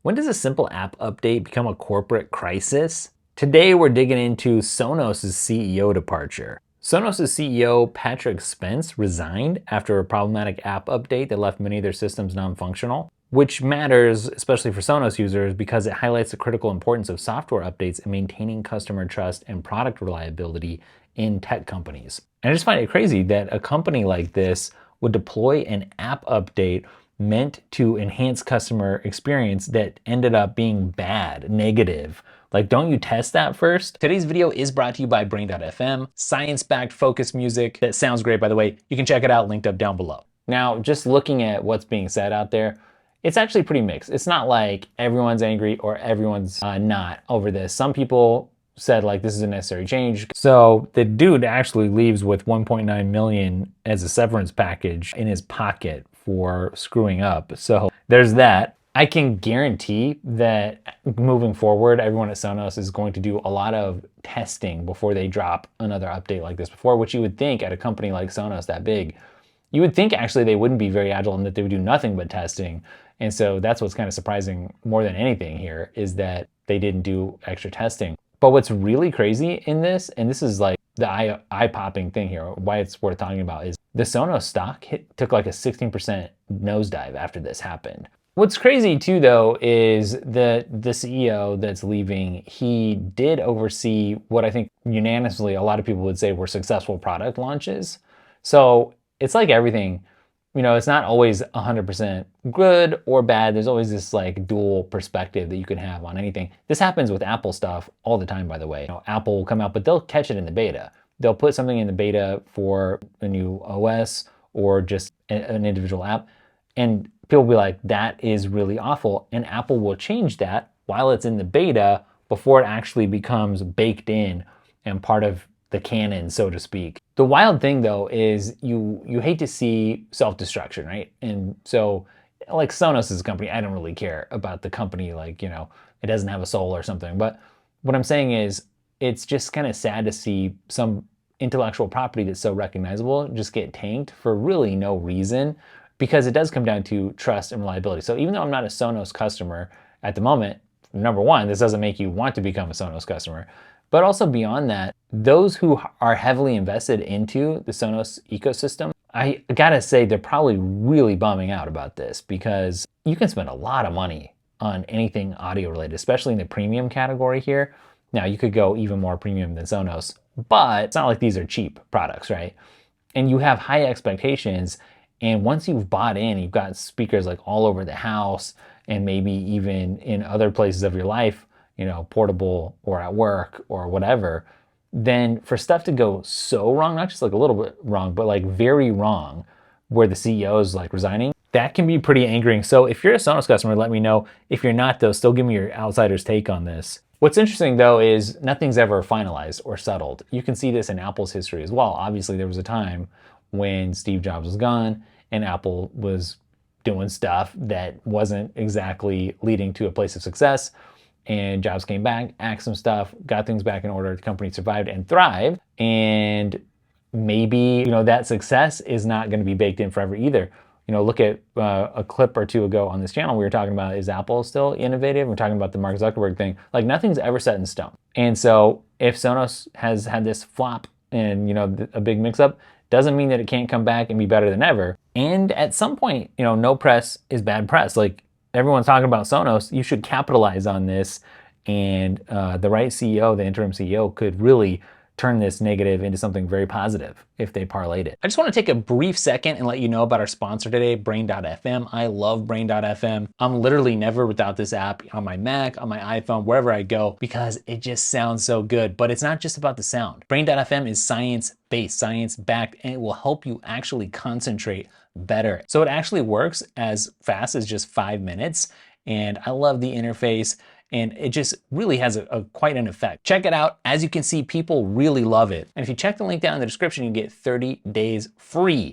When does a simple app update become a corporate crisis? Today we're digging into Sonos' CEO departure. Sonos' CEO Patrick Spence resigned after a problematic app update that left many of their systems non-functional, which matters especially for Sonos users because it highlights the critical importance of software updates and maintaining customer trust and product reliability in tech companies. And I just find it crazy that a company like this would deploy an app update meant to enhance customer experience that ended up being bad, negative. Like, don't you test that first? Today's video is brought to you by Brain.fm, science-backed focus music that sounds great, by the way. You can check it out, linked up down below. Now, just looking at what's being said out there, it's actually pretty mixed. It's not like everyone's angry or everyone's not over this. Some people said like this is a necessary change. So the dude actually leaves with 1.9 million as a severance package in his pocket for screwing up. So there's that. I can guarantee that moving forward, everyone at Sonos is going to do a lot of testing before they drop another update like this before, which you would think at a company like Sonos that big, you would think actually they wouldn't be very agile and that they would do nothing but testing. And so that's what's kind of surprising more than anything here is that they didn't do extra testing. But what's really crazy in this, and this is like the eye-popping thing here, why it's worth talking about, is the Sonos stock took like a 16% nosedive after this happened. What's crazy too, though, is that the CEO that's leaving, he did oversee what I think unanimously a lot of people would say were successful product launches. So it's like everything. It's not always 100% good or bad. There's always this like dual perspective that you can have on anything. This happens with Apple stuff all the time, by the way. Apple will come out, but they'll catch it in the beta. They'll put something in the beta for a new OS or just an individual app. And people will be like, that is really awful. And Apple will change that while it's in the beta before it actually becomes baked in and part of the canon, so to speak. The wild thing though is you hate to see self-destruction, right? And so like Sonos is a company, I don't really care about the company, like, it doesn't have a soul or something. But what I'm saying is it's just kind of sad to see some intellectual property that's so recognizable just get tanked for really no reason, because it does come down to trust and reliability. So even though I'm not a Sonos customer at the moment, number one, this doesn't make you want to become a Sonos customer. But also beyond that, those who are heavily invested into the Sonos ecosystem, I gotta say they're probably really bumming out about this because you can spend a lot of money on anything audio related, especially in the premium category here. Now you could go even more premium than Sonos, but it's not like these are cheap products, right? And you have high expectations. And once you've bought in, you've got speakers like all over the house and maybe even in other places of your life, portable or at work or whatever, then for stuff to go so wrong, not just like a little bit wrong, but like very wrong, where the CEO is like resigning, that can be pretty angering. So if you're a Sonos customer, let me know. If you're not though, still give me your outsider's take on this. What's interesting though is nothing's ever finalized or settled. You can see this in Apple's history as well. Obviously there was a time when Steve Jobs was gone and Apple was doing stuff that wasn't exactly leading to a place of success. And Jobs came back, axed some stuff, got things back in order. The company survived and thrived. And maybe, that success is not going to be baked in forever either. Look at a clip or two ago on this channel, we were talking about, is Apple still innovative? We're talking about the Mark Zuckerberg thing. Like nothing's ever set in stone. And so if Sonos has had this flop and, a big mix up, doesn't mean that it can't come back and be better than ever. And at some point, no press is bad press. Like, everyone's talking about Sonos, you should capitalize on this. And the right CEO, the interim CEO, could really turn this negative into something very positive if they parlayed it. I just want to take a brief second and let you know about our sponsor today, Brain.fm. I love Brain.fm. I'm literally never without this app on my Mac, on my iPhone, wherever I go, because it just sounds so good. But it's not just about the sound. Brain.fm is science-based, science-backed, and it will help you actually concentrate better. So it actually works as fast as just 5 minutes. And I love the interface. And it just really has quite an effect. Check it out. As you can see, people really love it. And if you check the link down in the description, you get 30 days free.